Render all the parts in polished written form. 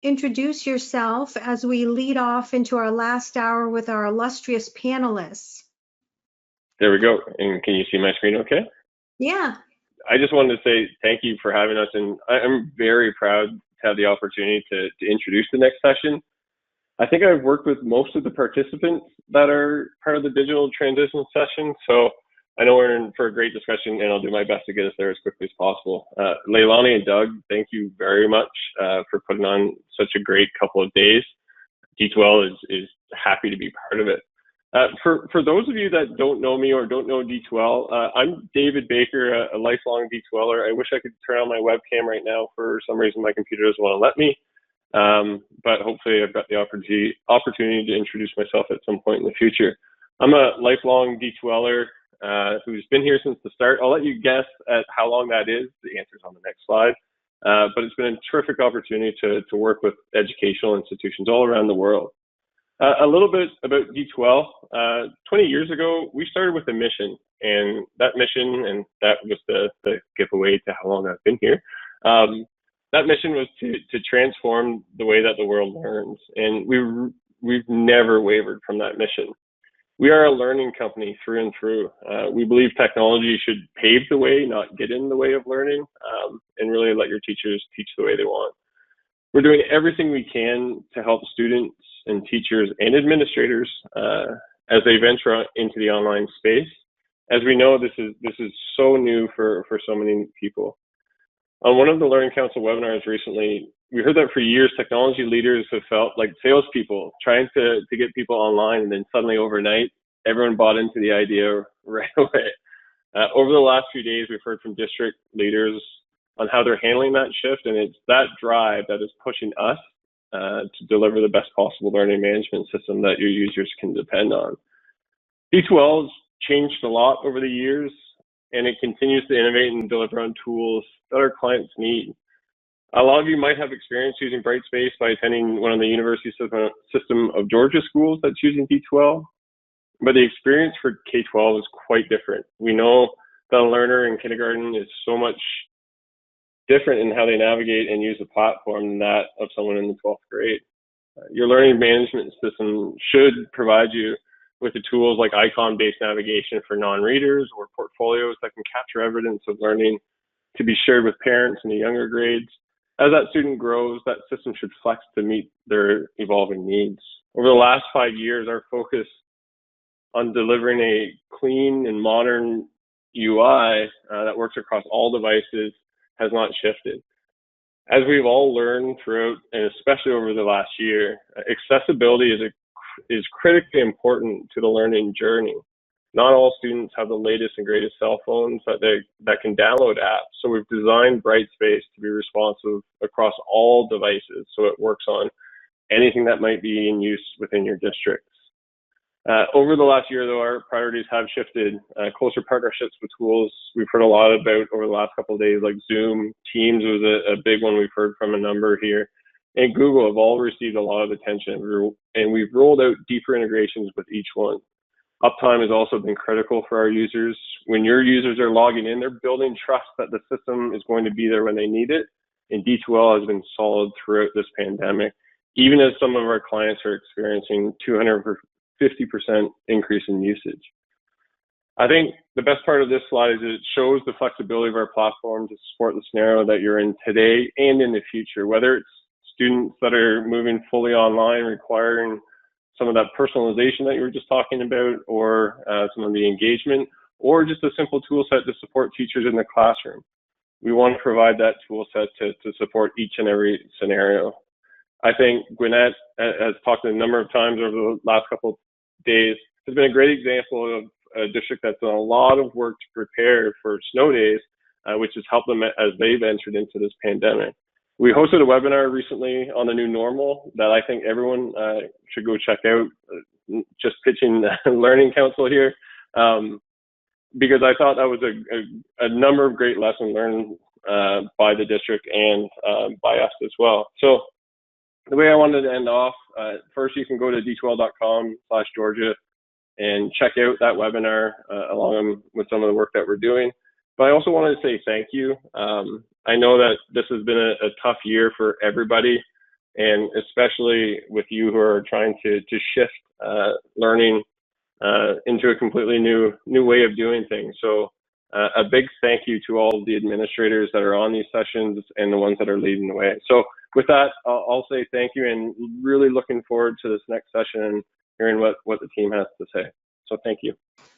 introduce yourself as we lead off into our last hour with our illustrious panelists? There we go. And can you see my screen okay? Yeah. I just wanted to say thank you for having us, and I'm very proud to have the opportunity to introduce the next session. I think I've worked with most of the participants that are part of the digital transition session, so I know we're in for a great discussion, and I'll do my best to get us there as quickly as possible. Leilani and Doug, thank you very much for putting on such a great couple of days. D2L is happy to be part of it. For those of you that don't know me or don't know D2L, I'm David Baker, a lifelong D2Ler. I wish I could turn on my webcam right now. For some reason, my computer doesn't want to let me. But hopefully I've got the opportunity to introduce myself at some point in the future. I'm a lifelong D2Ler who's been here since the start. I'll let you guess at how long that is. The answer's on the next slide. But it's been a terrific opportunity to work with educational institutions all around the world. A little bit about D2L. 20 years ago, we started with a mission, and that mission, and that was the giveaway to how long I've been here. That mission was to transform the way that the world learns, and we've never wavered from that mission. We are a learning company through and through. We believe technology should pave the way, not get in the way of learning, and really let your teachers teach the way they want. We're doing everything we can to help students and teachers and administrators as they venture into the online space. As we know, this is so new for so many people. On one of the Learning Council webinars recently, we heard that for years, technology leaders have felt like salespeople trying to get people online, and then suddenly overnight, everyone bought into the idea right away. Over the last few days, we've heard from district leaders on how they're handling that shift, and it's that drive that is pushing us to deliver the best possible learning management system that your users can depend on. D2L has changed a lot over the years, and it continues to innovate and deliver on tools that our clients need. A lot of you might have experience using Brightspace by attending one of the University System of Georgia schools that's using D2L, but the experience for K-12 is quite different. We know that a learner in kindergarten is so much different in how they navigate and use the platform than that of someone in the 12th grade. Your learning management system should provide you with the tools like icon-based navigation for non-readers or portfolios that can capture evidence of learning to be shared with parents in the younger grades. As that student grows, that system should flex to meet their evolving needs. Over the last 5 years, our focus on delivering a clean and modern UI that works across all devices has not shifted. As we've all learned throughout, and especially over the last year, accessibility is critically important to the learning journey. Not all students have the latest and greatest cell phones that can download apps, so we've designed Brightspace to be responsive across all devices, so it works on anything that might be in use within your districts. Over the last year, though, our priorities have shifted. Closer partnerships with tools we've heard a lot about over the last couple of days, like Zoom. Teams was a big one we've heard from a number here. And Google have all received a lot of attention, and we've rolled out deeper integrations with each one. Uptime has also been critical for our users. When your users are logging in, they're building trust that the system is going to be there when they need it. And D2L has been solid throughout this pandemic, even as some of our clients are experiencing 250% increase in usage. I think the best part of this slide is it shows the flexibility of our platform to support the scenario that you're in today and in the future, whether it's students that are moving fully online, requiring some of that personalization that you were just talking about, or some of the engagement, or just a simple tool set to support teachers in the classroom. We want to provide that tool set to support each and every scenario. I think Gwinnett has talked a number of times over the last couple of days, has been a great example of a district that's done a lot of work to prepare for snow days, which has helped them as they've entered into this pandemic. We hosted a webinar recently on the new normal that I think everyone should go check out, just pitching the Learning Council here, because I thought that was a number of great lessons learned by the district and by us as well. So the way I wanted to end off, first you can go to d2l.com/Georgia and check out that webinar along with some of the work that we're doing. But I also wanted to say thank you. I know that this has been a tough year for everybody. and especially with you who are trying to shift learning into a completely new way of doing things. So a big thank you to all of the administrators that are on these sessions and the ones that are leading the way. So with that, I'll say thank you, and really looking forward to this next session and hearing what the team has to say. So thank you.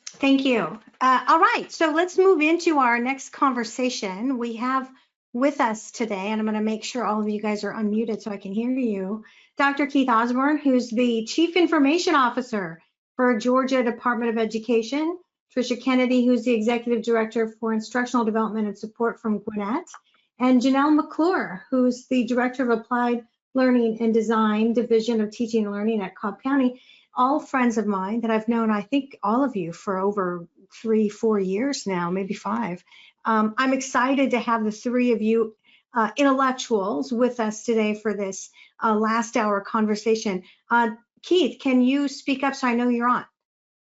Thank you. All right, so let's move into our next conversation. We have with us today, and I'm going to make sure all of you guys are unmuted so I can hear you, Dr. Keith Osborne, who's the Chief Information Officer for Georgia Department of Education, Tricia Kennedy, who's the Executive Director for Instructional Development and Support from Gwinnett, and Janelle McClure, who's the Director of Applied Learning and Design Division of Teaching and Learning at Cobb County. All friends of mine that I've known, I think all of you for over 3-4 years now, maybe 5. I'm excited to have the 3 of you intellectuals with us today for this last hour conversation. Keith, can you speak up so I know you're on?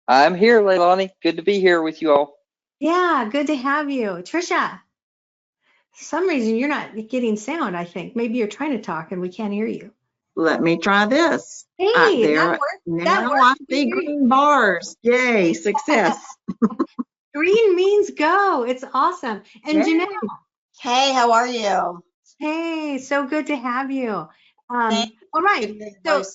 I'm here, Leilani. Good to be here with you all. Yeah, good to have you. Tricia, for some reason you're not getting sound, I think. Maybe you're trying to talk and we can't hear you. Let me try this. Hey, there, that worked. now That worked. I see green bars. Yay, success. Green means go. It's awesome. And Yay. Janelle. Hey, how are you? Hey, so good to have you. Thank All right. So, So,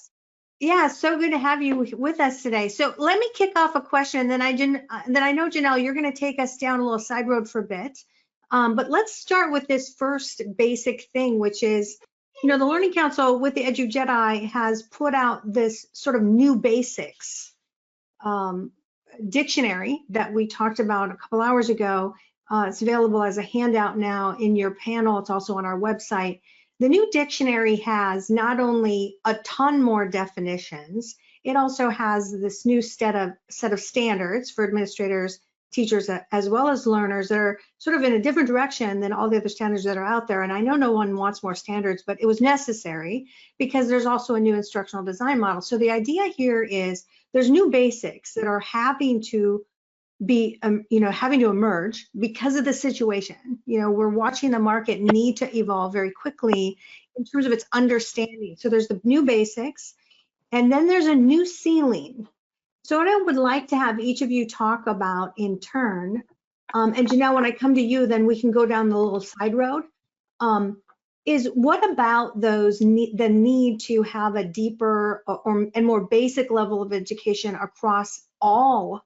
yeah, so good to have you with us today. So let me kick off a question. Then I know, Janelle, you're going to take us down a little side road for a bit. But let's start with this first basic thing, which is, the Learning Council with the Edu Jedi has put out this sort of new basics dictionary that we talked about a couple hours ago. It's available as a handout now in your panel. It's also on our website. The new dictionary has not only a ton more definitions, it also has this new set of standards for administrators, teachers, as well as learners that are sort of in a different direction than all the other standards that are out there. And I know no one wants more standards, but it was necessary because there's also a new instructional design model. So the idea here is there's new basics that are having to be, having to emerge because of the situation. We're watching the market need to evolve very quickly in terms of its understanding. So there's the new basics, and then there's a new ceiling. So what I would like to have each of you talk about in turn, and Janelle, when I come to you, then we can go down the little side road, is what about the need to have a deeper and more basic level of education across all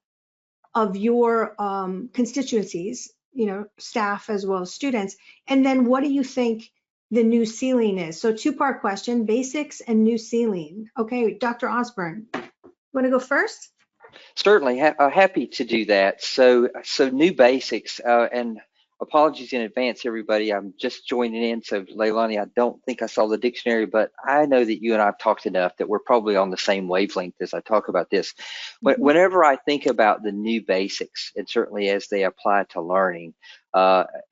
of your constituencies, staff as well as students, and then what do you think the new ceiling is? So 2-part question, basics and new ceiling. Okay, Dr. Osborne, want to go first? Certainly, happy to do that. So new basics, and apologies in advance, everybody. I'm just joining in. So Leilani, I don't think I saw the dictionary, but I know that you and I have talked enough that we're probably on the same wavelength as I talk about this. Whenever I think about the new basics, and certainly as they apply to learning,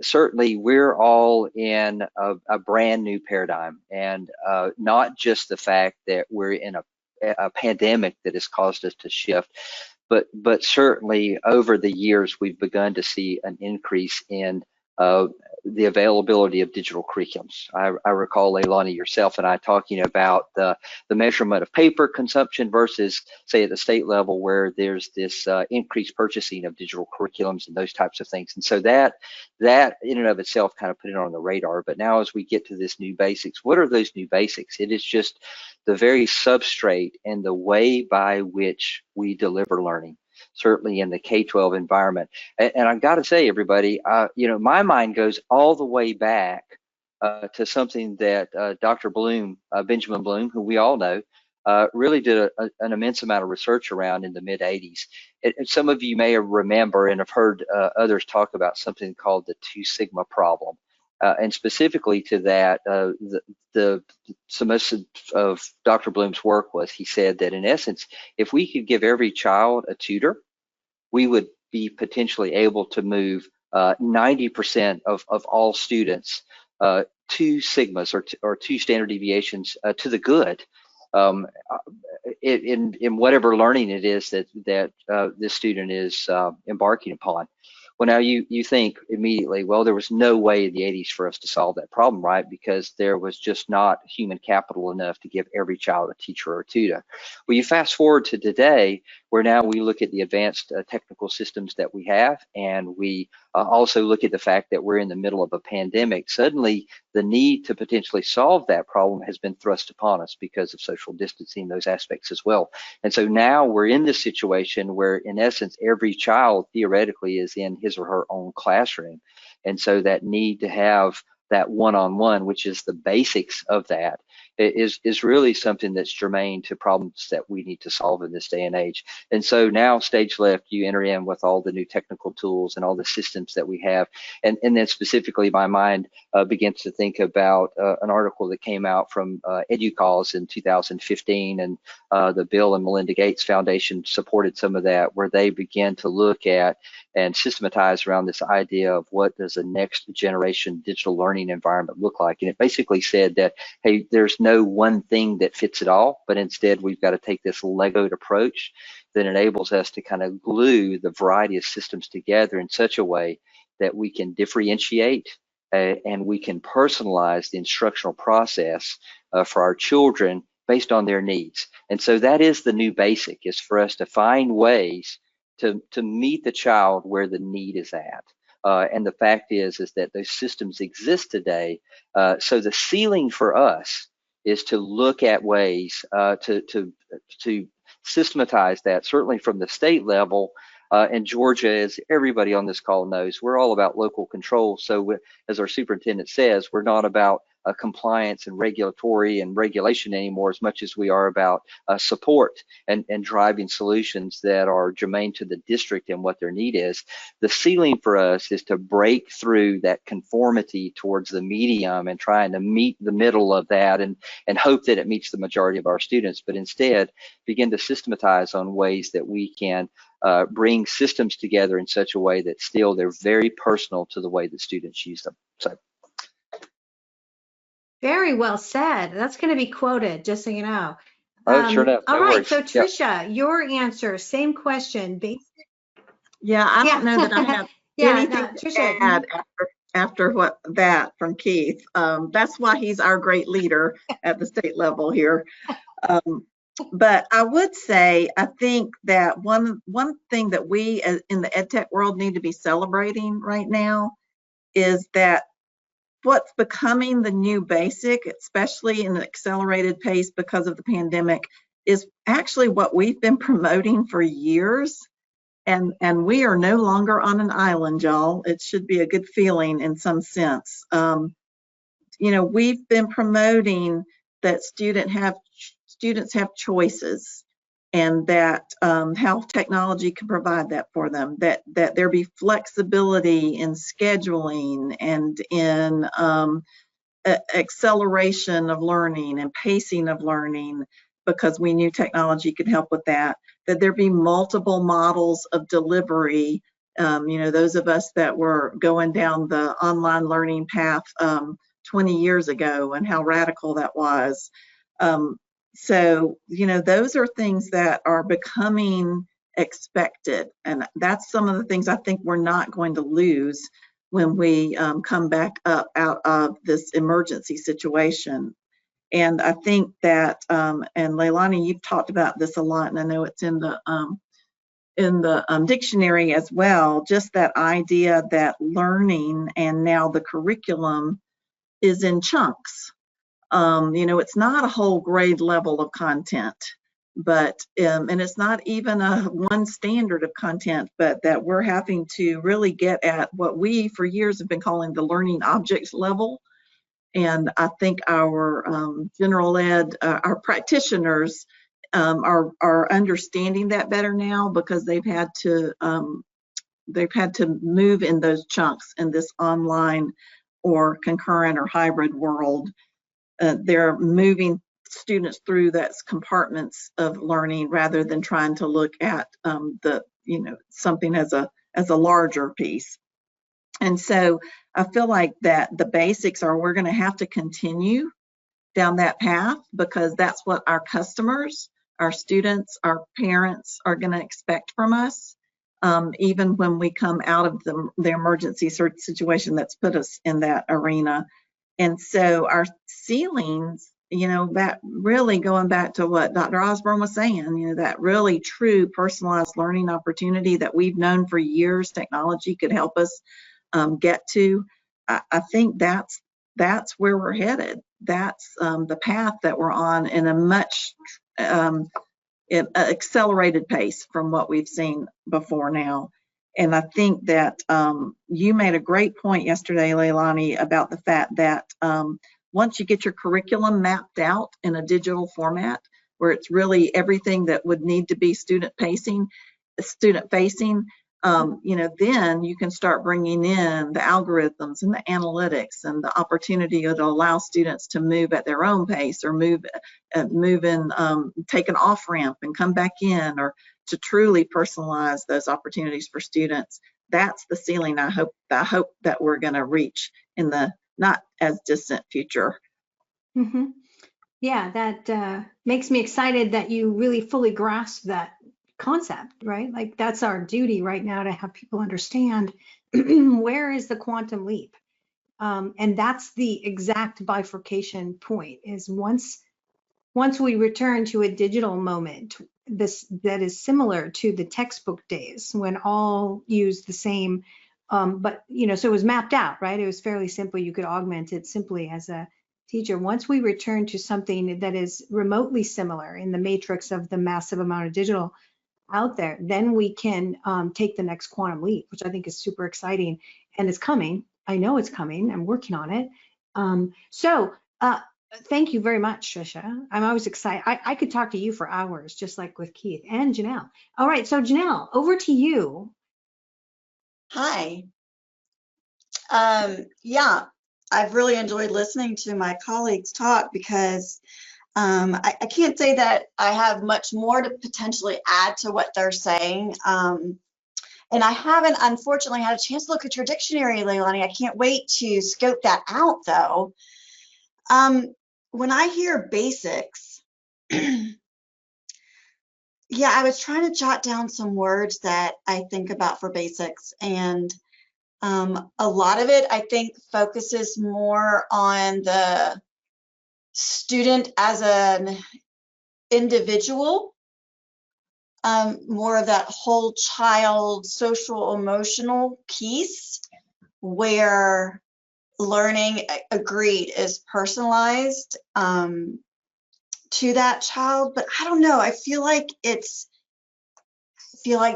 certainly we're all in a brand new paradigm, and not just the fact that we're in a pandemic that has caused us to shift, but certainly over the years we've begun to see an increase in the availability of digital curriculums. I recall, Leilani, yourself and I talking about the measurement of paper consumption versus, say, at the state level, where there's this increased purchasing of digital curriculums and those types of things. And so that in and of itself kind of put it on the radar. But now as we get to this new basics, what are those new basics? It is just the very substrate and the way by which we deliver learning, certainly in the K-12 environment. And I've got to say, everybody, my mind goes all the way back to something that Dr. Bloom, Benjamin Bloom, who we all know, really did an immense amount of research around in the mid-'80s. Some of you may remember and have heard others talk about something called the 2 sigma problem. And specifically to that, the submissive of Dr. Bloom's work was, he said that in essence, if we could give every child a tutor, we would be potentially able to move 90% of all students 2 sigmas or 2 standard deviations to the good in whatever learning it is that this student is embarking upon. Well, now you think immediately, well, there was no way in the 80s for us to solve that problem, right? Because there was just not human capital enough to give every child a teacher or a tutor. Well, you fast forward to today, where now we look at the advanced technical systems that we have, and we also look at the fact that we're in the middle of a pandemic. Suddenly, the need to potentially solve that problem has been thrust upon us because of social distancing, those aspects as well. And so now we're in this situation where, in essence, every child theoretically is in his or her own classroom. And so that need to have that one-on-one, which is the basics of that, is really something that's germane to problems that we need to solve in this day and age. And so now, stage left, you enter in with all the new technical tools and all the systems that we have. And then specifically, my mind begins to think about an article that came out from EduCause in 2015, and the Bill and Melinda Gates Foundation supported some of that, where they began to look at and systematize around this idea of what does a next generation digital learning environment look like. And it basically said that, hey, there's no one thing that fits it all, but instead we've got to take this Legoed approach that enables us to kind of glue the variety of systems together in such a way that we can differentiate and we can personalize the instructional process for our children based on their needs. And so that is the new basic, is for us to find ways to meet the child where the need is at. And the fact is that those systems exist today. So the ceiling for us is to look at ways to systematize that, certainly from the state level. And Georgia, as everybody on this call knows, we're all about local control. So as our superintendent says, we're not about compliance and regulatory and regulation anymore as much as we are about support and driving solutions that are germane to the district and what their need is. The ceiling for us is to break through that conformity towards the medium and trying to meet the middle of that and hope that it meets the majority of our students, but instead begin to systematize on ways that we can bring systems together in such a way that still they're very personal to the way that students use them. So. Very well said. That's going to be quoted, just so you know. Oh, sure enough. All No right. worries. So Tricia, your answer, same question. Yeah, I don't know that I have anything Tricia, to add after what that from Keith. That's why he's our great leader at the state level here. But I would say, I think that one thing that we in the EdTech world need to be celebrating right now is that what's becoming the new basic, especially in an accelerated pace because of the pandemic, is actually what we've been promoting for years. And we are no longer on an island, y'all. It should be a good feeling in some sense. We've been promoting that students have choices, and that how technology can provide that for them, that there be flexibility in scheduling and in acceleration of learning and pacing of learning, because we knew technology could help with that there be multiple models of delivery. Those of us that were going down the online learning path 20 years ago and how radical that was. So, those are things that are becoming expected. And that's some of the things I think we're not going to lose when we come back up out of this emergency situation. And I think that, and Leilani, you've talked about this a lot, and I know it's in the dictionary as well, just that idea that learning and now the curriculum is in chunks. It's not a whole grade level of content, but and it's not even a one standard of content, but that we're having to really get at what we for years have been calling the learning objects level. And I think our general ed, our practitioners are understanding that better now, because they've had to move in those chunks in this online or concurrent or hybrid world. They're moving students through those compartments of learning rather than trying to look at something as a larger piece. And so I feel like that the basics are, we're going to have to continue down that path, because that's what our customers, our students, our parents are going to expect from us. even when we come out of the emergency situation that's put us in that arena. And so our ceilings, that really going back to what Dr. Osborne was saying, that really true personalized learning opportunity that we've known for years technology could help us get to. I think that's where we're headed. That's the path that we're on in a much accelerated pace from what we've seen before now. And I think that you made a great point yesterday, Leilani, about the fact that once you get your curriculum mapped out in a digital format, where it's really everything that would need to be student facing, then you can start bringing in the algorithms and the analytics and the opportunity to allow students to move at their own pace, or move in, take an off ramp and come back in, or to truly personalize those opportunities for students. That's the ceiling I hope that we're going to reach in the not as distant future. Mm-hmm. Yeah, that makes me excited that you really fully grasp that concept, right? Like, that's our duty right now, to have people understand where is the quantum leap. And that's the exact bifurcation point, is once we return to a digital moment, that is similar to the textbook days when all used the same, but so it was mapped out, right? It was fairly simple. You could augment it simply as a teacher. Once we return to something that is remotely similar in the matrix of the massive amount of digital out there, then we can take the next quantum leap, which I think is super exciting, and it's coming. I know it's coming. I'm working on it. Thank you very much, Trisha. I'm always excited. I could talk to you for hours, just like with Keith and Janelle. All right, so Janelle, over to you. Hi. Yeah, I've really enjoyed listening to my colleagues talk, because I can't say that I have much more to potentially add to what they're saying. And I haven't, unfortunately, had a chance to look at your dictionary, Leilani. I can't wait to scope that out, though. When I hear basics, yeah, I was trying to jot down some words that I think about for basics, and a lot of it, I think, focuses more on the student as an individual, more of that whole child social emotional piece, where learning, agreed, is personalized to that child. But I don't know, I feel like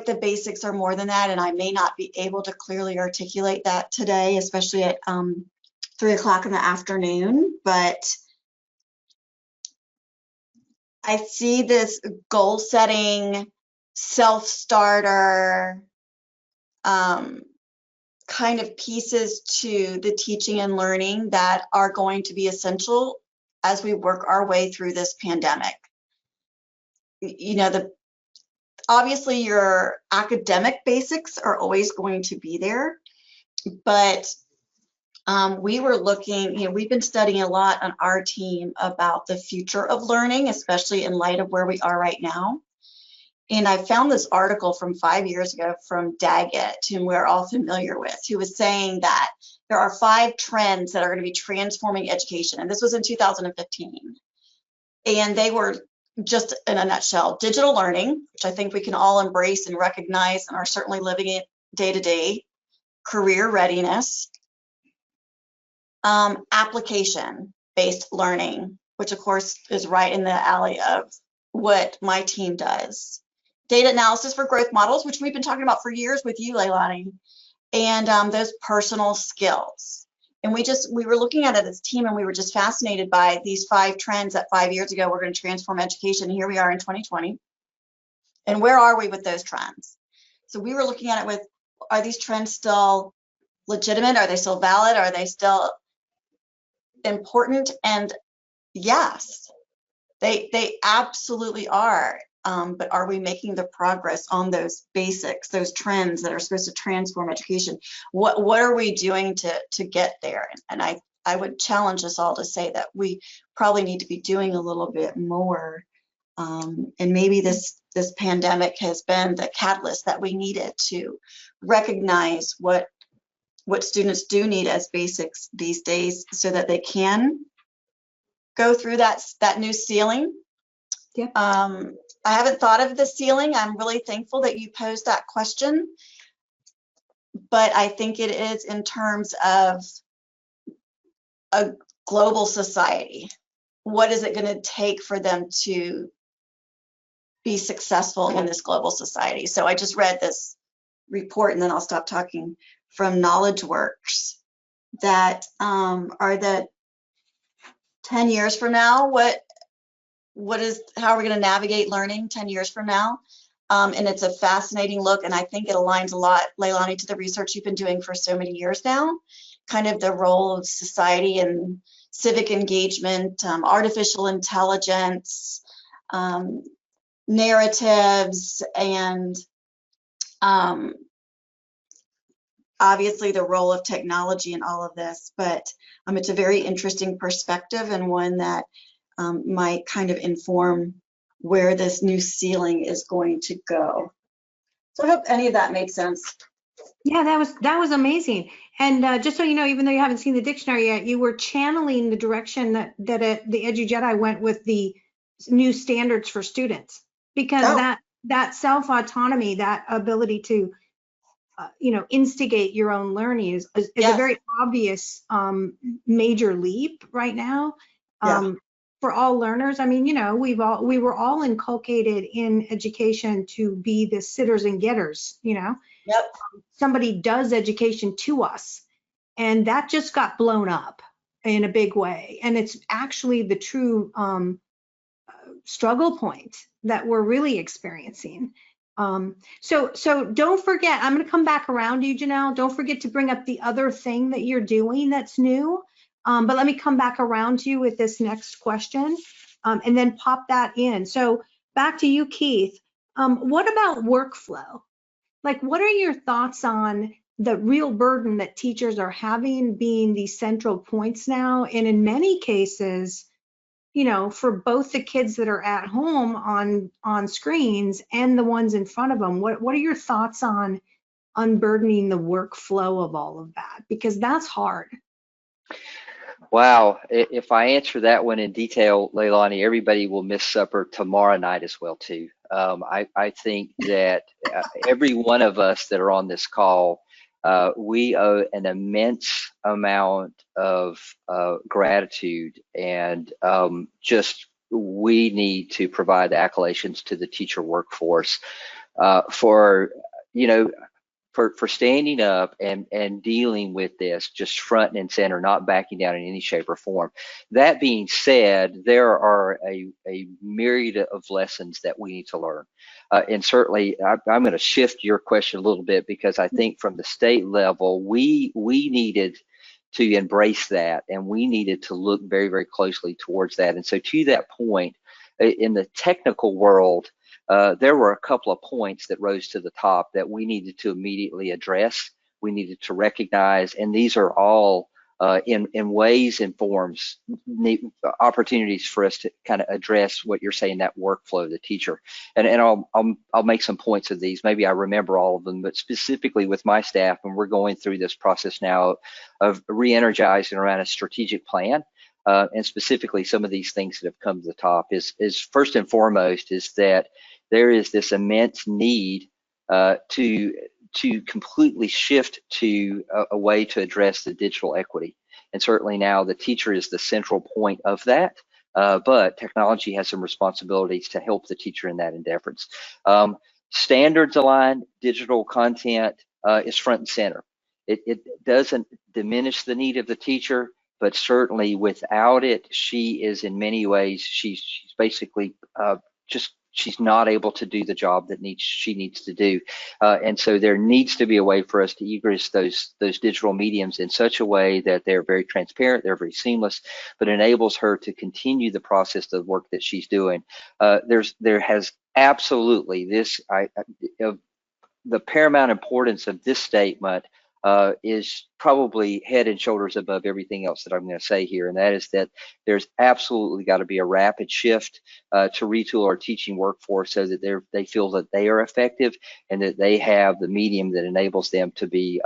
the basics are more than that, and I may not be able to clearly articulate that today, especially at 3 o'clock in the afternoon. But I see this goal setting, self-starter kind of pieces to the teaching and learning that are going to be essential as we work our way through this pandemic. Obviously your academic basics are always going to be there, but we were looking, we've been studying a lot on our team about the future of learning, especially in light of where we are right now. And I found this article from 5 years ago from Daggett, whom we're all familiar with, who was saying that there are 5 trends that are going to be transforming education. And this was in 2015. And they were, just in a nutshell, digital learning, which I think we can all embrace and recognize and are certainly living it day to day, career readiness, application-based learning, which of course is right in the alley of what my team does. Data analysis for growth models, which we've been talking about for years with you, Leilani, and those personal skills. And we were looking at it as a team, and we were just fascinated by these 5 trends that 5 years ago were going to transform education. And here we are in 2020. And where are we with those trends? So we were looking at it with, are these trends still legitimate? Are they still valid? Are they still important? And yes, they absolutely are. But are we making the progress on those basics, those trends that are supposed to transform education? What are we doing to get there? And I would challenge us all to say that we probably need to be doing a little bit more And maybe this pandemic has been the catalyst that we needed to recognize what students do need as basics these days so that they can go through that new ceiling. Yep. I haven't thought of the ceiling. I'm really thankful that you posed that question, but I think it is in terms of a global society. What is it going to take for them to be successful in this global society? So I just read this report, and then I'll stop talking, from KnowledgeWorks, that are that 10 years from now, how are we going to navigate learning 10 years from now? And it's a fascinating look, and I think it aligns a lot, Leilani, to the research you've been doing for so many years now, kind of the role of society and civic engagement, artificial intelligence, narratives, and obviously the role of technology in all of this. But it's a very interesting perspective, and one that might kind of inform where this new ceiling is going to go. So I hope any of that makes sense. Yeah, that was amazing. And just so you know, even though you haven't seen the dictionary yet, you were channeling the direction that the Edu Jedi went with the new standards for students, because that self-autonomy, that ability to instigate your own learning is Yes. a very obvious major leap right now. For all learners. I mean, we were all inculcated in education to be the sitters and getters, Yep. Somebody does education to us, and that just got blown up in a big way. And it's actually the true struggle point that we're really experiencing. So don't forget, I'm going to come back around to you, Janelle. Don't forget to bring up the other thing that you're doing that's new. But let me come back around to you with this next question, and then pop that in. So back to you, Keith. What about workflow? Like, what are your thoughts on the real burden that teachers are having being these central points now? And in many cases, for both the kids that are at home on screens and the ones in front of them, what are your thoughts on unburdening the workflow of all of that? Because that's hard. Wow, if I answer that one in detail, Leilani, everybody will miss supper tomorrow night as well too. I think that every one of us that are on this call, we owe an immense amount of gratitude, and just we need to provide accolations to the teacher workforce for standing up and dealing with this just front and center, not backing down in any shape or form. That being said, there are a myriad of lessons that we need to learn. And certainly, I'm going to shift your question a little bit, because I think from the state level, we needed to embrace that, and we needed to look very, very closely towards that. And so to that point, in the technical world, there were a couple of points that rose to the top that we needed to immediately address. We needed to recognize, and these are all in ways and forms, opportunities for us to kind of address what you're saying, that workflow of the teacher. And I'll make some points of these. Maybe I remember all of them, but specifically with my staff, and we're going through this process now of re-energizing around a strategic plan. And specifically, some of these things that have come to the top is first and foremost is that there is this immense need to completely shift to a way to address the digital equity. And certainly now the teacher is the central point of that, but technology has some responsibilities to help the teacher in that endeavors. Standards aligned digital content is front and center. It doesn't diminish the need of the teacher, but certainly without it, she is in many ways, she's basically she's not able to do the job that she needs to do. And so there needs to be a way for us to egress those digital mediums in such a way that they're very transparent, they're very seamless, but enables her to continue the process of work that she's doing. There has absolutely the paramount importance of this statement is probably head and shoulders above everything else that I'm going to say here, and that is that there's absolutely got to be a rapid shift to retool our teaching workforce so that they feel that they are effective and that they have the medium that enables them to be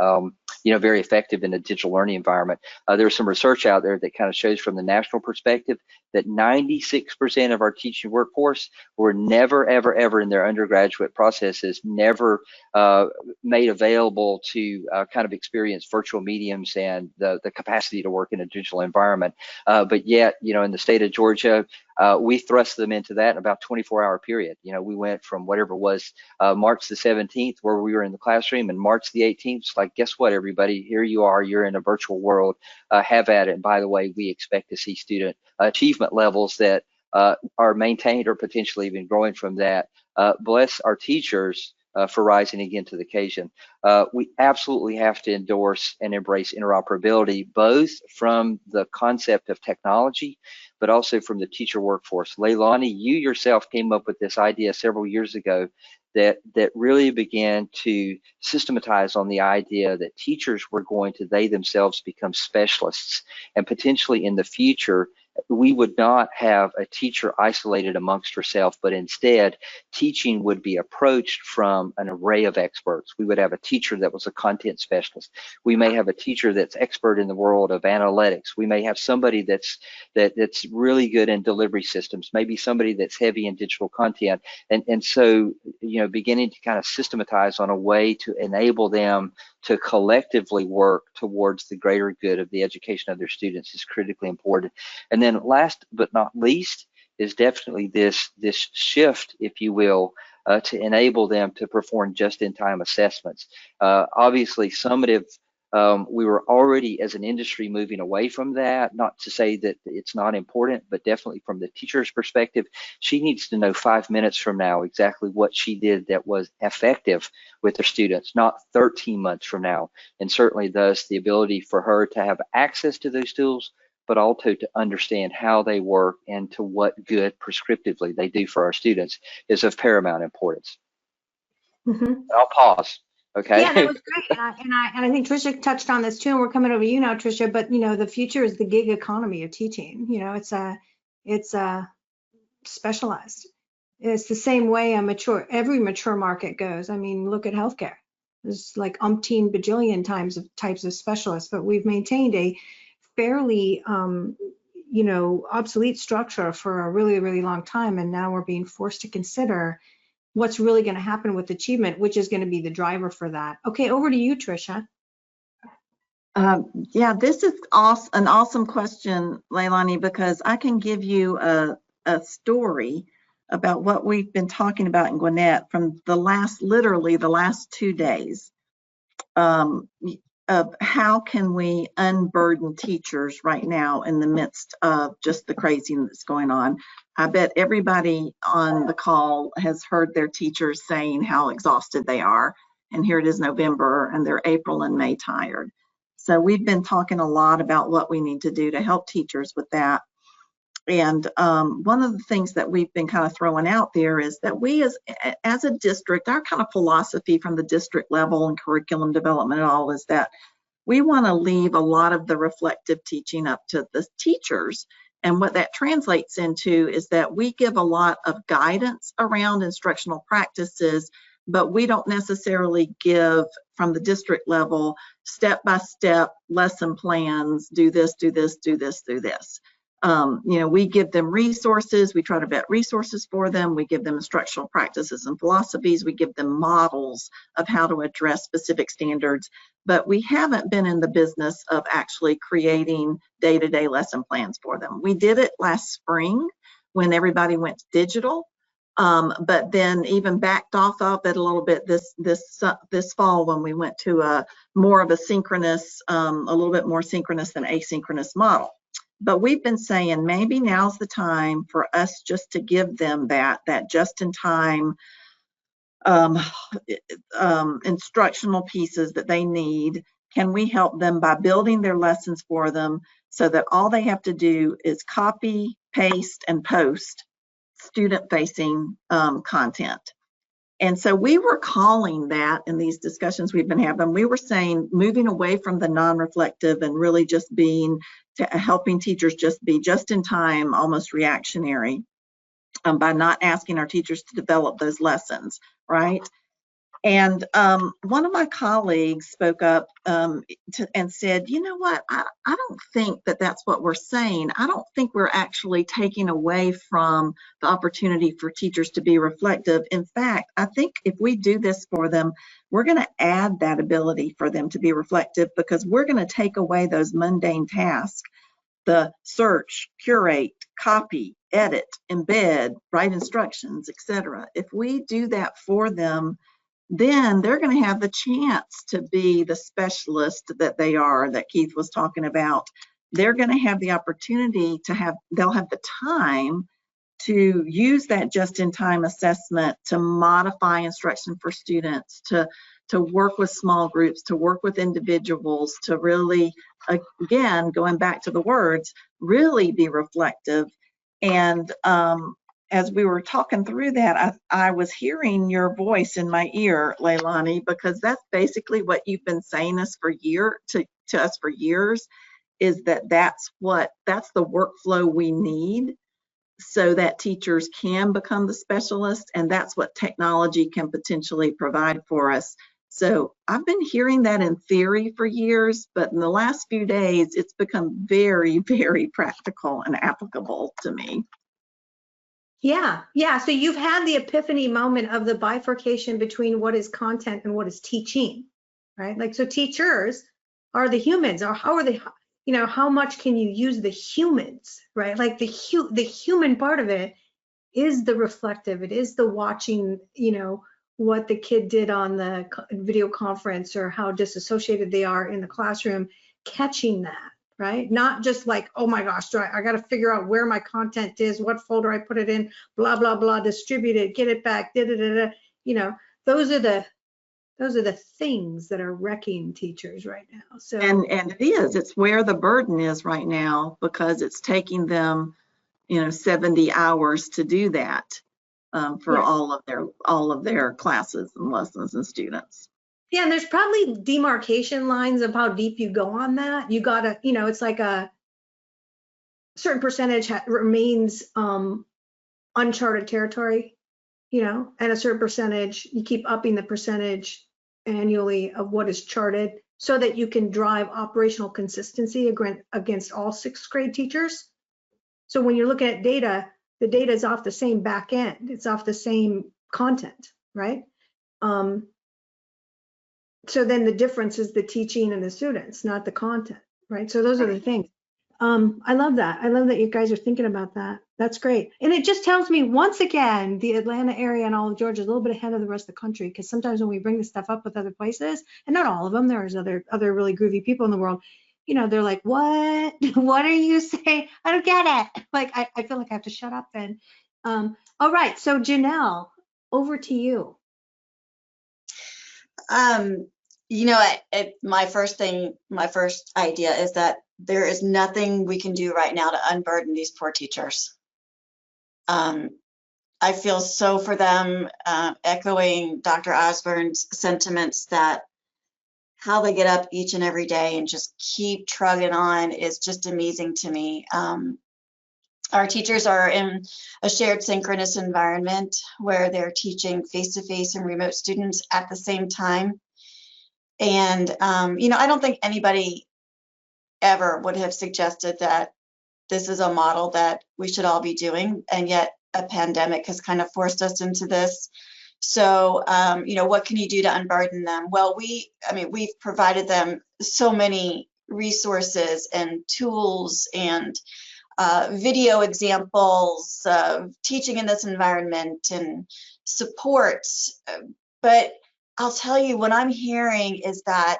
very effective in a digital learning environment. There's some research out there that kind of shows from the national perspective that 96% of our teaching workforce were never, ever, ever in their undergraduate processes, never made available to kind of experience virtual mediums and the capacity to work in a digital environment. But yet, in the state of Georgia, we thrust them into that in about 24-hour period. We went from whatever it was March the 17th, where we were in the classroom, and March the 18th, it's like, guess what, everybody? Here you are. You're in a virtual world. Have at it. And by the way, we expect to see student achievement levels that are maintained or potentially even growing from that. Bless our teachers for rising again to the occasion. We absolutely have to endorse and embrace interoperability, both from the concept of technology, but also from the teacher workforce. Leilani, you yourself came up with this idea several years ago that really began to systematize on the idea that teachers were going to, they themselves, become specialists, and potentially in the future, we would not have a teacher isolated amongst herself, but instead teaching would be approached from an array of experts. We would have a teacher that was a content specialist. We may have a teacher that's expert in the world of analytics. We may have somebody that's really good in delivery systems, maybe somebody that's heavy in digital content. And so, beginning to kind of systematize on a way to enable them to collectively work towards the greater good of the education of their students is critically important. And then last but not least is definitely this shift, if you will, to enable them to perform just-in-time assessments. Obviously, summative, we were already as an industry moving away from that, not to say that it's not important, but definitely from the teacher's perspective, she needs to know 5 minutes from now exactly what she did that was effective with her students, not 13 months from now. And certainly thus the ability for her to have access to those tools, but also to understand how they work and to what good prescriptively they do for our students is of paramount importance. Mm-hmm. I'll pause. Okay. Yeah, that was great. And I think Tricia touched on this too, and we're coming over to you now, Tricia, but the future is the gig economy of teaching. It's specialized. It's the same way every mature market goes. I mean, look at healthcare. There's like umpteen bajillion types of specialists, but we've maintained a fairly obsolete structure for a really, really long time, and now we're being forced to consider what's really going to happen with achievement, which is going to be the driver for that. Okay, over to you, Tricia. Yeah, this is an awesome question, Leilani, because I can give you a story about what we've been talking about in Gwinnett from literally the last 2 days. Of how can we unburden teachers right now in the midst of just the craziness that's going on. I bet everybody on the call has heard their teachers saying how exhausted they are. And here it is November and they're April and May tired. So we've been talking a lot about what we need to do to help teachers with that. And one of the things that we've been kind of throwing out there is that we as a district, our kind of philosophy from the district level and curriculum development and all is that we want to leave a lot of the reflective teaching up to the teachers. And what that translates into is that we give a lot of guidance around instructional practices, but we don't necessarily give from the district level step-by-step lesson plans, do this, do this, do this, do this. We give them resources. We try to vet resources for them. We give them instructional practices and philosophies. We give them models of how to address specific standards, but we haven't been in the business of actually creating day-to-day lesson plans for them. We did it last spring when everybody went digital, but then even backed off of it a little bit this fall when we went to more of a synchronous, a little bit more synchronous than asynchronous model. But we've been saying maybe now's the time for us just to give them that just-in-time instructional pieces that they need. Can we help them by building their lessons for them so that all they have to do is copy, paste, and post student-facing content? And so we were calling that in these discussions we've been having, we were saying moving away from the non-reflective and really just being, helping teachers just be just in time, almost reactionary, by not asking our teachers to develop those lessons, right? And one of my colleagues spoke up and said, you know what, I don't think that that's what we're saying. I don't think we're actually taking away from the opportunity for teachers to be reflective. In fact, I think if we do this for them, we're going to add that ability for them to be reflective, because we're going to take away those mundane tasks, the search, curate, copy, edit, embed, write instructions, etc. If we do that for them, then they're going to have the chance to be the specialist that they are, that Keith was talking about. They're going to have the opportunity to have, they'll have the time to use that just-in-time assessment to modify instruction for students, to work with small groups, to work with individuals, to really, again, going back to the words, really be reflective. And as we were talking through that, I was hearing your voice in my ear, Leilani, because that's basically what you've been saying to us for years, is that's the workflow we need so that teachers can become the specialist, and that's what technology can potentially provide for us. So I've been hearing that in theory for years, but in the last few days, it's become very, very practical and applicable to me. Yeah. So you've had the epiphany moment of the bifurcation between what is content and what is teaching, right? Like, so teachers are the humans, or how are they, how much can you use the humans, right? Like the human part of it is the reflective, it is the watching, what the kid did on the video conference, or how disassociated they are in the classroom, catching that. Right? Not just like, oh my gosh, I got to figure out where my content is, what folder I put it in, blah, blah, blah, distribute it, get it back, da, da, da, da. Those are the things that are wrecking teachers right now. So and it's where the burden is right now, because it's taking them 70 hours to do that for yes. all of their classes and lessons and students. Yeah, and there's probably demarcation lines of how deep you go on that. You gotta, it's like a certain percentage remains uncharted territory, and a certain percentage, you keep upping the percentage annually of what is charted, so that you can drive operational consistency against all sixth grade teachers. So when you're looking at data, the data is off the same back end, it's off the same content, right? So then the difference is the teaching and the students, not the content, right? So those are the things. I love that. I love that you guys are thinking about that. That's great. And it just tells me, once again, the Atlanta area and all of Georgia is a little bit ahead of the rest of the country, because sometimes when we bring this stuff up with other places, and not all of them, there's other really groovy people in the world, they're like, what? What are you saying? I don't get it. Like, I feel like I have to shut up then. All right. So Janelle, over to you. My first idea is that there is nothing we can do right now to unburden these poor teachers. I feel so for them, echoing Dr. Osborne's sentiments that how they get up each and every day and just keep trugging on is just amazing to me. Our teachers are in a shared synchronous environment where they're teaching face-to-face and remote students at the same time. And, I don't think anybody ever would have suggested that this is a model that we should all be doing. And yet a pandemic has kind of forced us into this. So, what can you do to unburden them? Well, we've provided them so many resources and tools and video examples of teaching in this environment and supports. But I'll tell you, what I'm hearing is that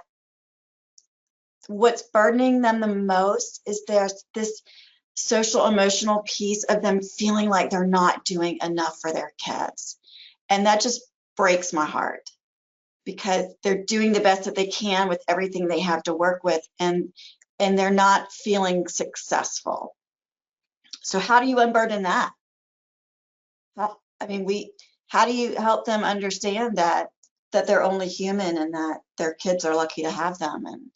what's burdening them the most is there's this social emotional piece of them feeling like they're not doing enough for their kids. And that just breaks my heart, because they're doing the best that they can with everything they have to work with, and they're not feeling successful. So how do you unburden that? how do you help them understand that they're only human and that their kids are lucky to have them? And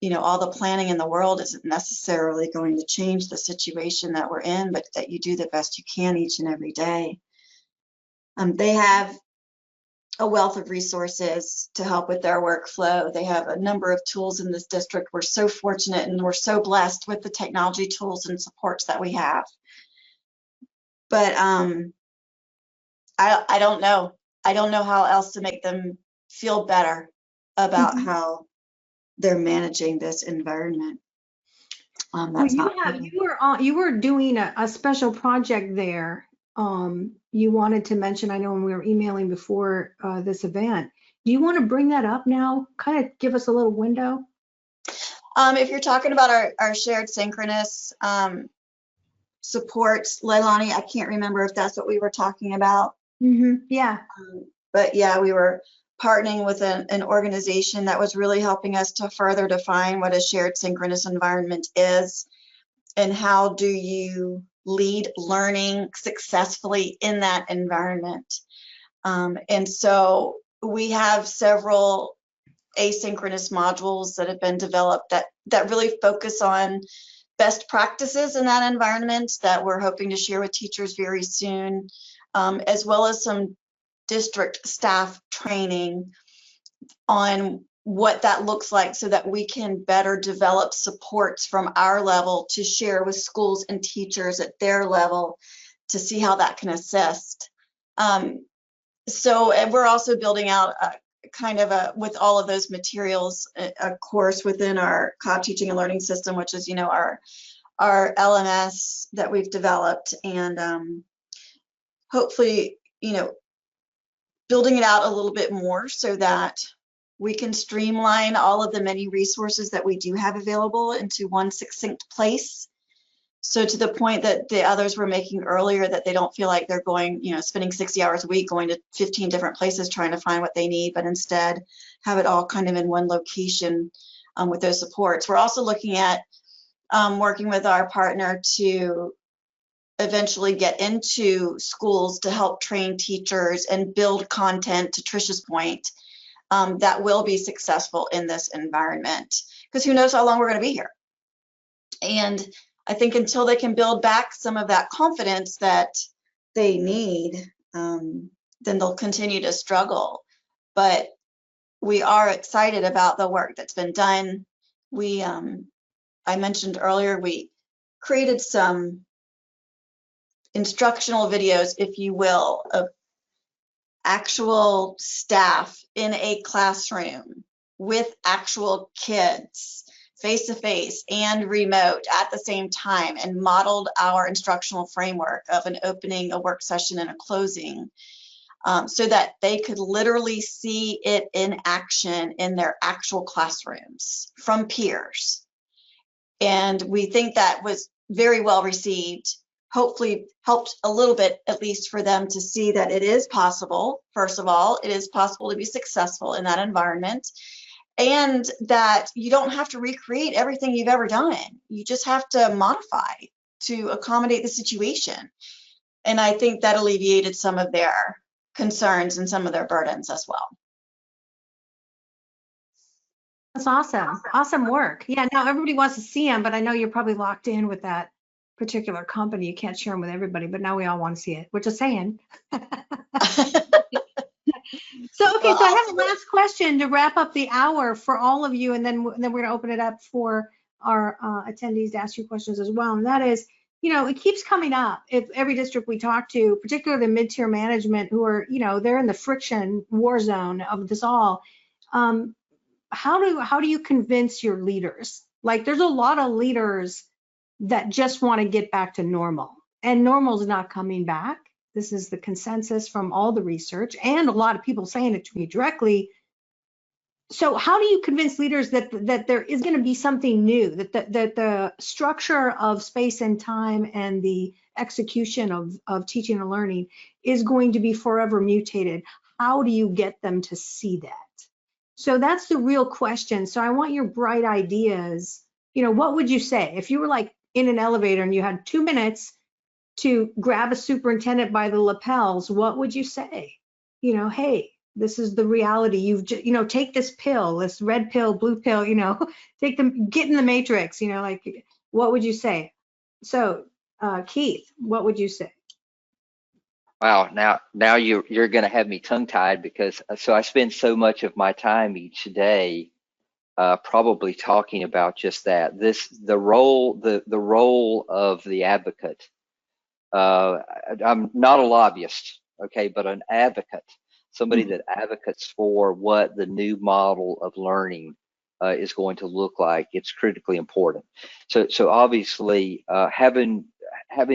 you know, all the planning in the world isn't necessarily going to change the situation that we're in, but that you do the best you can each and every day. They have a wealth of resources to help with their workflow. They have a number of tools in this district. We're so fortunate and we're so blessed with the technology tools and supports that we have. But I don't know. I don't know how else to make them feel better about how they're managing this environment. That's you were doing a special project there. You wanted to mention, I know when we were emailing before this event. Do you want to bring that up now? Kind of give us a little window. If you're talking about our shared Synchronous supports, Leilani, I can't remember if that's what we were talking about. Yeah. But yeah, we were partnering with an organization that was really helping us to further define what a shared synchronous environment is and how do you lead learning successfully in that environment. And so we have several asynchronous modules that have been developed that really focus on best practices in that environment that we're hoping to share with teachers very soon, as well as some district staff training on what that looks like so that we can better develop supports from our level to share with schools and teachers at their level to see how that can assist. So and we're also building out with all of those materials, a course within our COB teaching and learning system, which is, you know, our LMS that we've developed, and hopefully, you know, building it out a little bit more so that we can streamline all of the many resources that we do have available into one succinct place. So to the point that the others were making earlier, that they don't feel like they're going, you know, spending 60 hours a week going to 15 different places trying to find what they need, but instead have it all kind of in one location with those supports. We're also looking at working with our partner to eventually get into schools to help train teachers and build content, to Tricia's point, that will be successful in this environment. Because who knows how long we're going to be here. And I think until they can build back some of that confidence that they need, then they'll continue to struggle. But we are excited about the work that's been done. We, I mentioned earlier, we created some instructional videos, if you will, of actual staff in a classroom with actual kids, face-to-face and remote at the same time, and modeled our instructional framework of an opening, a work session, and a closing, so that they could literally see it in action in their actual classrooms from peers. And we think that was very well received. Hopefully helped a little bit, at least, for them to see that it is possible. First of all, it is possible to be successful in that environment, and that you don't have to recreate everything you've ever done. You just have to modify to accommodate the situation. And I think that alleviated some of their concerns and some of their burdens as well. That's awesome. Awesome work. Yeah, now everybody wants to see them, but I know you're probably locked in with that particular company. You can't share them with everybody, but now we all want to see it. We're just saying. So, okay, so I have a last question to wrap up the hour for all of you, and then we're going to open it up for our attendees to ask you questions as well. And that is, you know, it keeps coming up. If every district we talk to, particularly the mid-tier management, who are, you know, they're in the friction war zone of this all. How do you convince your leaders? Like, there's a lot of leaders that just want to get back to normal, and normal is not coming back. This is the consensus from all the research, and a lot of people saying it to me directly. So how do you convince leaders that there is going to be something new, that the structure of space and time and the execution of teaching and learning is going to be forever mutated? How do you get them to see that? So that's the real question. So I want your bright ideas. You know, what would you say if you were like in an elevator and you had 2 minutes to grab a superintendent by the lapels, what would you say? You know, hey, this is the reality. You've just, you know, take this pill, this red pill, blue pill, you know, take them, get in the matrix, you know, like, what would you say? So, Keith, what would you say? Wow, now you're going to have me tongue-tied because so I spend so much of my time each day probably talking about just that. The role of the advocate. I'm not a lobbyist, okay, but an advocate, somebody that advocates for what the new model of learning is going to look like. It's critically important. So obviously having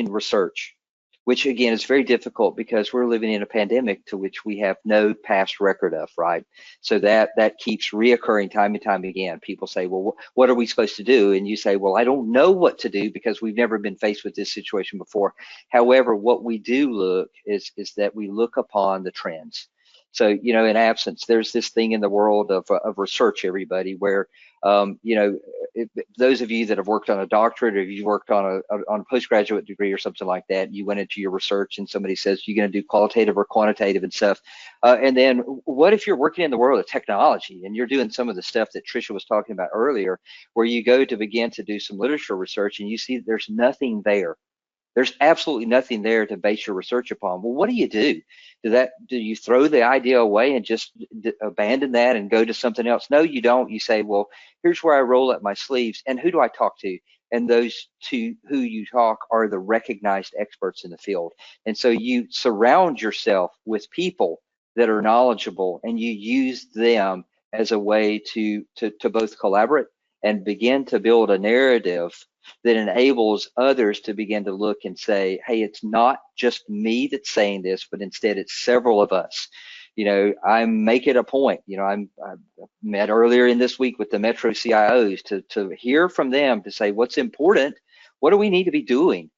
research, which again is very difficult because we're living in a pandemic to which we have no past record of, right? So that keeps reoccurring time and time again. People say, well, what are we supposed to do? And you say, well, I don't know what to do because we've never been faced with this situation before. However, what we do look is that we look upon the trends. So, you know, in absence, there's this thing in the world of research, everybody, where, you know, those of you that have worked on a doctorate or you worked on a postgraduate degree or something like that, you went into your research and somebody says you're going to do qualitative or quantitative and stuff. And then what if you're working in the world of technology and you're doing some of the stuff that Tricia was talking about earlier, where you go to begin to do some literature research and you see there's nothing there. There's absolutely nothing there to base your research upon. Well, what do you do? Do you throw the idea away and just abandon that and go to something else? No, you don't. You say, well, here's where I roll up my sleeves and who do I talk to? And those to who you talk are the recognized experts in the field. And so you surround yourself with people that are knowledgeable and you use them as a way to both collaborate and begin to build a narrative that enables others to begin to look and say, hey, it's not just me that's saying this, but instead it's several of us. You know, I make it a point, you know, I met earlier in this week with the Metro CIOs to hear from them to say what's important, what do we need to be doing?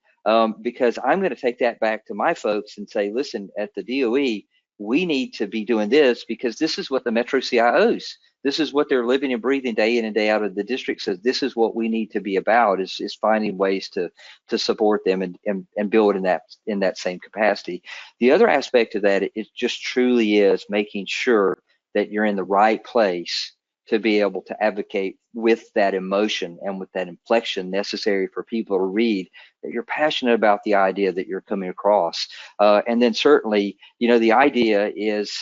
Because I'm going to take that back to my folks and say, listen, at the DOE, we need to be doing this because this is what the Metro CIOs, this is what they're living and breathing day in and day out of the district. So this is what we need to be about is finding ways to support them and build in that same capacity. The other aspect of that, it just truly is making sure that you're in the right place to be able to advocate with that emotion and with that inflection necessary for people to read that you're passionate about the idea that you're coming across. And then certainly, you know, the idea is,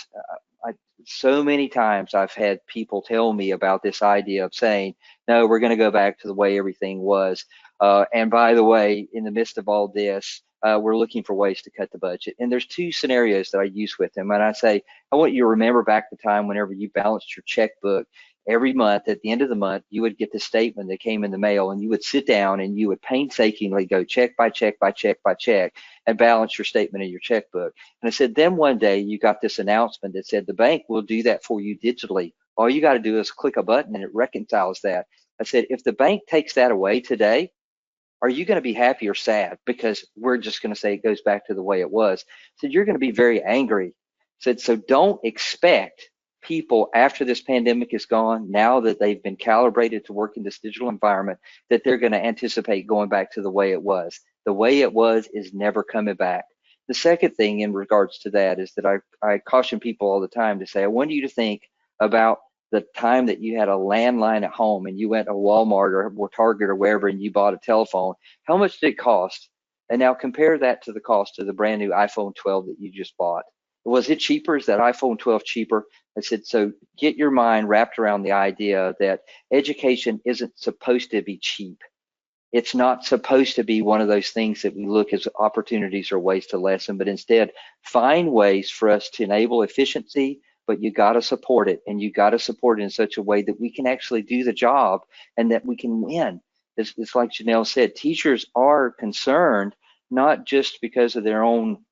so many times I've had people tell me about this idea of saying, no, we're going to go back to the way everything was. And by the way, in the midst of all this, we're looking for ways to cut the budget. And there's two scenarios that I use with them. And I say, I want you to remember back the time whenever you balanced your checkbook. Every month, at the end of the month, you would get the statement that came in the mail and you would sit down and you would painstakingly go check by check by check by check and balance your statement in your checkbook. And I said, then one day you got this announcement that said the bank will do that for you digitally. All you got to do is click a button and it reconciles that. I said, if the bank takes that away today, are you going to be happy or sad? Because we're just going to say it goes back to the way it was. I said, you're going to be very angry. I said, so don't expect people after this pandemic is gone, now that they've been calibrated to work in this digital environment, that they're going to anticipate going back to the way it was. The way it was is never coming back. The second thing in regards to that is that I caution people all the time to say, I want you to think about the time that you had a landline at home and you went to Walmart or Target or wherever and you bought a telephone. How much did it cost? And now compare that to the cost of the brand new iPhone 12 that you just bought. Was it cheaper? Is that iPhone 12 cheaper? I said, so get your mind wrapped around the idea that education isn't supposed to be cheap. It's not supposed to be one of those things that we look as opportunities or ways to lessen, but instead find ways for us to enable efficiency, but you got to support it, and you got to support it in such a way that we can actually do the job and that we can win. It's like Janelle said, teachers are concerned not just because of their own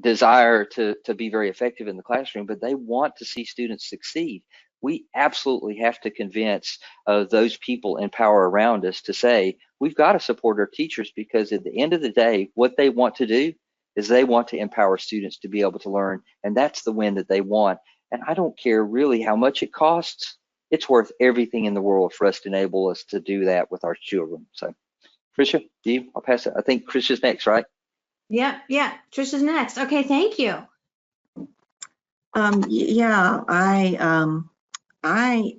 desire to be very effective in the classroom, but they want to see students succeed. We absolutely have to convince those people in power around us to say, we've got to support our teachers, because at the end of the day, what they want to do is they want to empower students to be able to learn, and that's the win that they want. And I don't care really how much it costs. It's worth everything in the world for us to enable us to do that with our children. So, Tricia, I'll pass it. I think Tricia's next, right? Yeah, yeah. Trisha's next. Okay, thank you. Yeah, I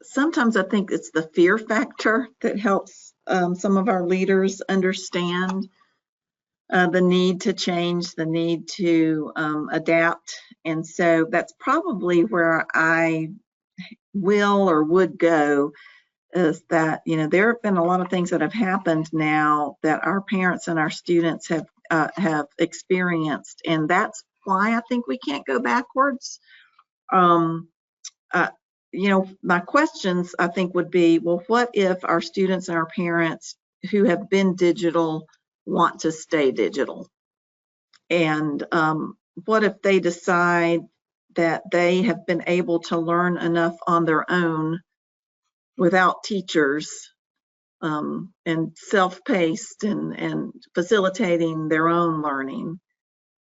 sometimes I think it's the fear factor that helps some of our leaders understand the need to change, the need to adapt. And so that's probably where I will or would go, is that, you know, there have been a lot of things that have happened now that our parents and our students have experienced. And that's why I think we can't go backwards. You know, my questions I think would be, well, what if our students and our parents who have been digital want to stay digital? And what if they decide that they have been able to learn enough on their own without teachers, and self-paced and facilitating their own learning?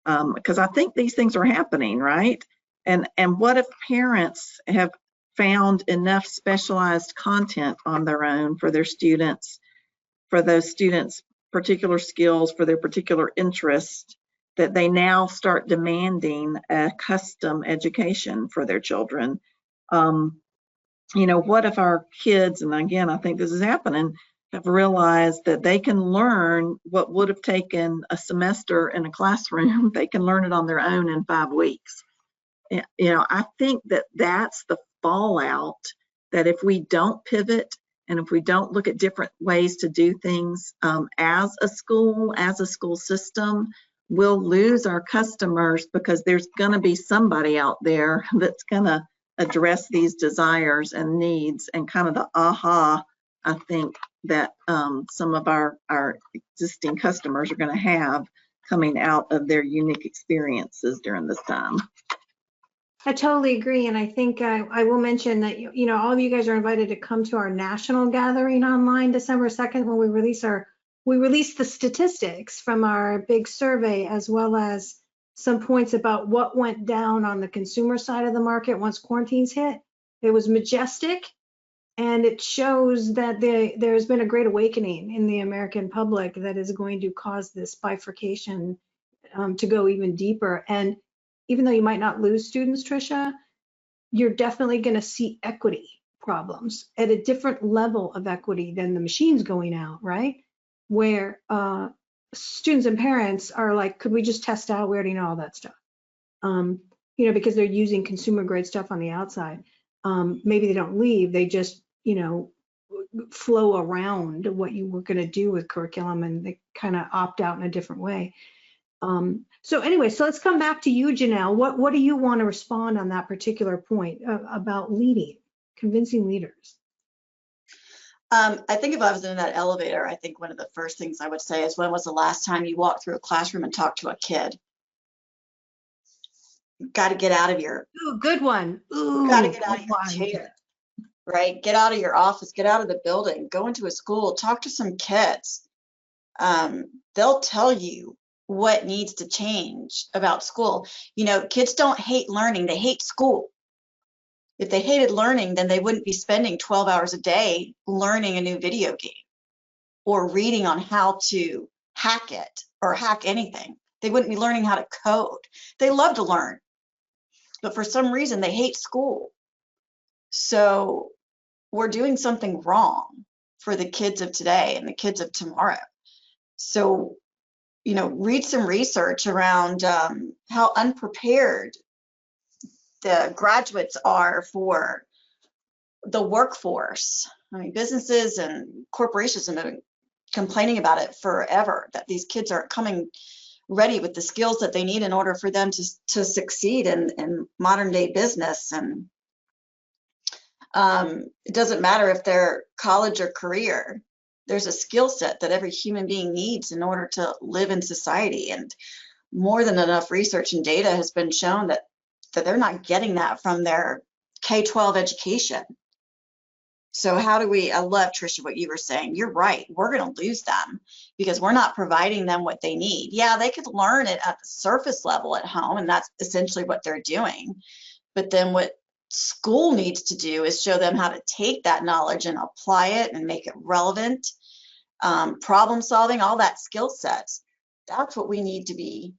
Because I think these things are happening, right? And what if parents have found enough specialized content on their own for their students, for those students' particular skills, for their particular interests, that they now start demanding a custom education for their children? You know, what if our kids, and again, I think this is happening, have realized that they can learn what would have taken a semester in a classroom, they can learn it on their own in 5 weeks. You know, I think that that's the fallout, that if we don't pivot and if we don't look at different ways to do things as a school system, we'll lose our customers, because there's going to be somebody out there that's going to address these desires and needs, and kind of the aha, I think, that some of our existing customers are going to have coming out of their unique experiences during this time. I totally agree. And I think I will mention that, you know, all of you guys are invited to come to our national gathering online December 2nd, when we release the statistics from our big survey, as well as some points about what went down on the consumer side of the market once quarantines hit. It was majestic, and it shows that there's been a great awakening in the American public that is going to cause this bifurcation to go even deeper. And even though you might not lose students, Tricia, you're definitely going to see equity problems at a different level of equity than the machines going out, right? Where students and parents are like, could we just test out? We already know all that stuff. You know, because they're using consumer grade stuff on the outside. Maybe they don't leave, they just, you know, flow around what you were going to do with curriculum, and they kind of opt out in a different way. So anyway, so let's come back to you, Janelle. What do you want to respond on that particular point about leading, convincing leaders? I think if I was in that elevator, I think one of the first things I would say is, when was the last time you walked through a classroom and talked to a kid? Got to get out of your. Ooh, good one. Ooh, got to get out of your chair, right? Get out of your office, get out of the building, go into a school, talk to some kids. They'll tell you what needs to change about school. You know, kids don't hate learning, they hate school. If they hated learning, then they wouldn't be spending 12 hours a day learning a new video game or reading on how to hack it or hack anything. They wouldn't be learning how to code. They love to learn, but for some reason they hate school. So we're doing something wrong for the kids of today and the kids of tomorrow. So, you know, read some research around how unprepared the graduates are for the workforce. I mean, businesses and corporations have been complaining about it forever, that these kids aren't coming ready with the skills that they need in order for them to succeed in modern day business. And it doesn't matter if they're college or career. There's a skill set that every human being needs in order to live in society. And more than enough research and data has been shown that they're not getting that from their K-12 education. So how do we, I love, Tricia, what you were saying. You're right. We're going to lose them because we're not providing them what they need. Yeah, they could learn it at the surface level at home, and that's essentially what they're doing. But then what school needs to do is show them how to take that knowledge and apply it and make it relevant, problem solving, all that skill sets. That's what we need to be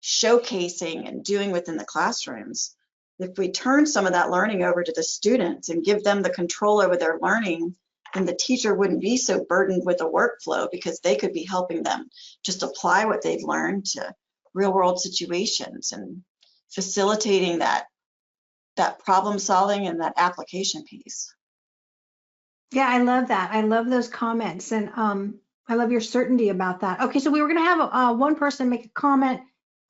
showcasing and doing within the classrooms. If we turn some of that learning over to the students and give them the control over their learning, then the teacher wouldn't be so burdened with a workflow, because they could be helping them just apply what they've learned to real world situations and facilitating that problem solving and that application piece. Yeah, I love that. I love those comments, and I love your certainty about that. Okay, so we were going to have one person make a comment.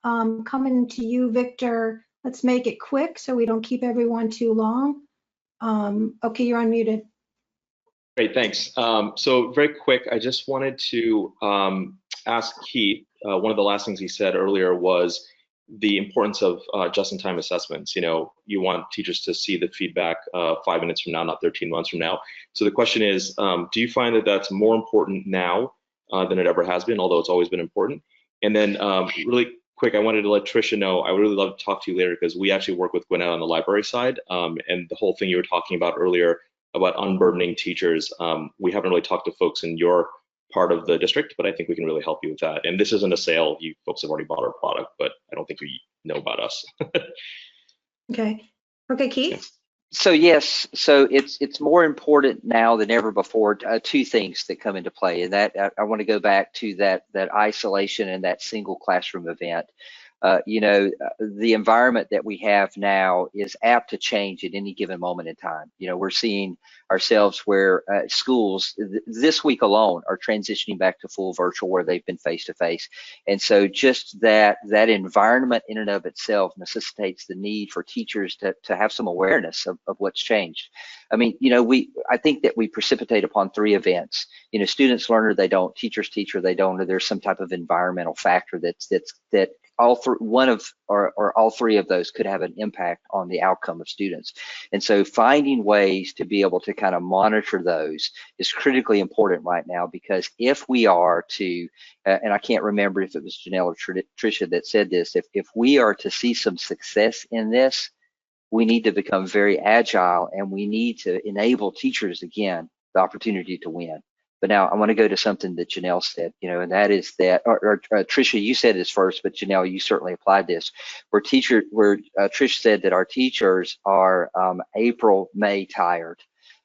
Coming to you, Victor. Let's make it quick so we don't keep everyone too long. Okay, you're unmuted. Great, thanks. So very quick, I just wanted to ask Keith, one of the last things he said earlier was the importance of just-in-time assessments. You know, you want teachers to see the feedback 5 minutes from now, not 13 months from now. So the question is, do you find that that's more important now than it ever has been, although it's always been important? And then really quick, I wanted to let Tricia know, I would really love to talk to you later, because we actually work with Gwinnett on the library side, and the whole thing you were talking about earlier about unburdening teachers. We haven't really talked to folks in your part of the district, but I think we can really help you with that. And this isn't a sale. You folks have already bought our product, but I don't think you know about us. Okay. Okay, Keith. So yes, so it's more important now than ever before. Two things that come into play, and that I want to go back to that isolation and that single classroom event. You know, the environment that we have now is apt to change at any given moment in time. You know, we're seeing ourselves where schools this week alone are transitioning back to full virtual, where they've been face to face. And so just that environment in and of itself necessitates the need for teachers to have some awareness of what's changed. I mean, you know, I think that we precipitate upon three events. You know, students learn or they don't, teachers teach or they don't, or there's some type of environmental factor that one of or all three of those could have an impact on the outcome of students. And so finding ways to be able to kind of monitor those is critically important right now, because if we are to, and I can't remember if it was Janelle or Tricia that said this, if we are to see some success in this, we need to become very agile, and we need to enable teachers, again, the opportunity to win. But now I want to go to something that Janelle said, you know, and that is that, or Tricia, you said this first, but Janelle, you certainly applied this, where Tricia said that our teachers are April, May tired.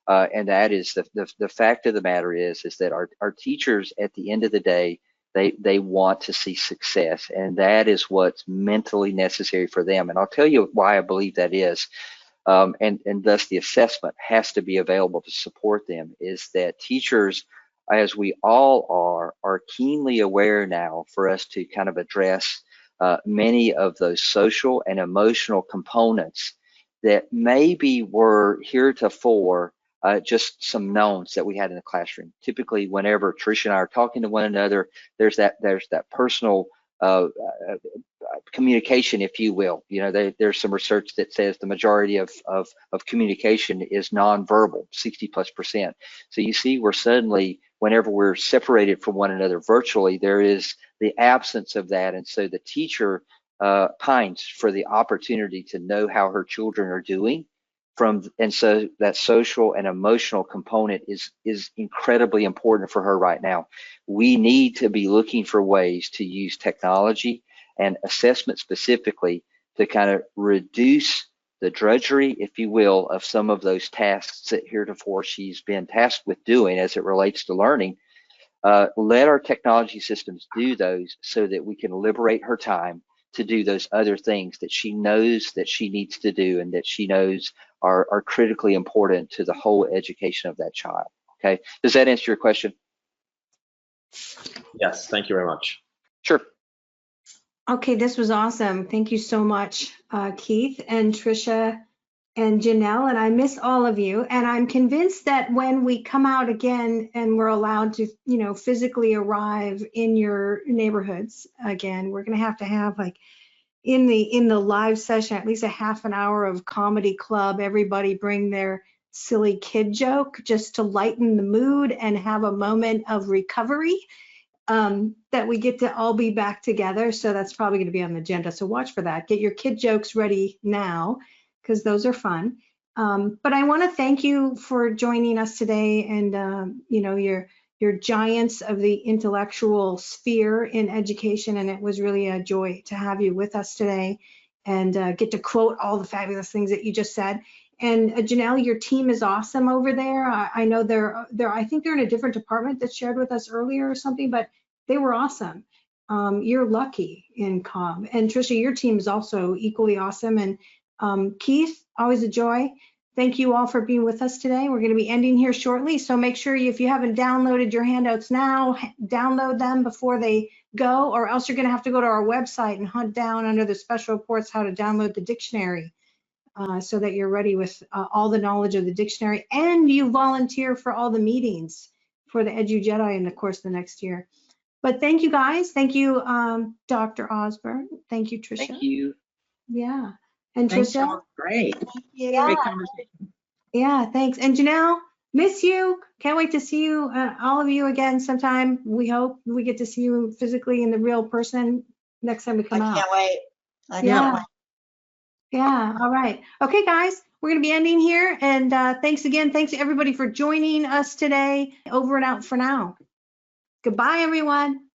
And that is the fact of the matter is that our teachers at the end of the day, they want to see success, and that is what's mentally necessary for them. And I'll tell you why I believe that is. And thus the assessment has to be available to support them, is that teachers, as we all are keenly aware now for us to kind of address many of those social and emotional components that maybe were heretofore just some knowns that we had in the classroom. Typically, whenever Tricia and I are talking to one another, there's that personal communication, if you will. You know, there's some research that says the majority of communication is nonverbal, 60+%. So you see, we're suddenly, whenever we're separated from one another virtually, there is the absence of that. And so the teacher pines for the opportunity to know how her children are doing. And so that social and emotional component is incredibly important for her right now. We need to be looking for ways to use technology and assessment specifically to kind of reduce the drudgery, if you will, of some of those tasks that heretofore she's been tasked with doing as it relates to learning. Let our technology systems do those so that we can liberate her time to do those other things that she knows that she needs to do and that she knows are critically important to the whole education of that child. Okay, does that answer your question? Yes, thank you very much. Sure. Okay, this was awesome. Thank you so much, Keith and Tricia and Janelle, and I miss all of you. And I'm convinced that when we come out again and we're allowed to, you know, physically arrive in your neighborhoods again, we're going to have like in the live session, at least a half an hour of comedy club, everybody bring their silly kid joke just to lighten the mood and have a moment of recovery. That we get to all be back together. So that's probably going to be on the agenda. So watch for that. Get your kid jokes ready now, because those are fun. But I want to thank you for joining us today, and you know, you're giants of the intellectual sphere in education, and it was really a joy to have you with us today and get to quote all the fabulous things that you just said. And Janelle, your team is awesome over there. I know I think they're in a different department that shared with us earlier or something, but they were awesome. You're lucky in comm. And Tricia, your team is also equally awesome. And Keith, always a joy. Thank you all for being with us today. We're going to be ending here shortly, so make sure if you haven't downloaded your handouts now, download them before they go, or else you're going to have to go to our website and hunt down under the special reports how to download the dictionary so that you're ready with all the knowledge of the dictionary, and you volunteer for all the meetings for the Edu Jedi in the course the next year. But thank you guys. Thank you, Dr. Osborne. Thank you, Tricia. Thank you. Yeah. And Thanks, Tricia? y'all. Great. Yeah. Great conversation. Yeah, thanks. And Janelle, miss you. Can't wait to see you, all of you again sometime. We hope we get to see you physically in the real person next time we come out. I can't wait. I Yeah. can't wait. Yeah, all right. Okay, guys, we're going to be ending here. And thanks again. Thanks to everybody for joining us today. Over and out for now. Goodbye, everyone.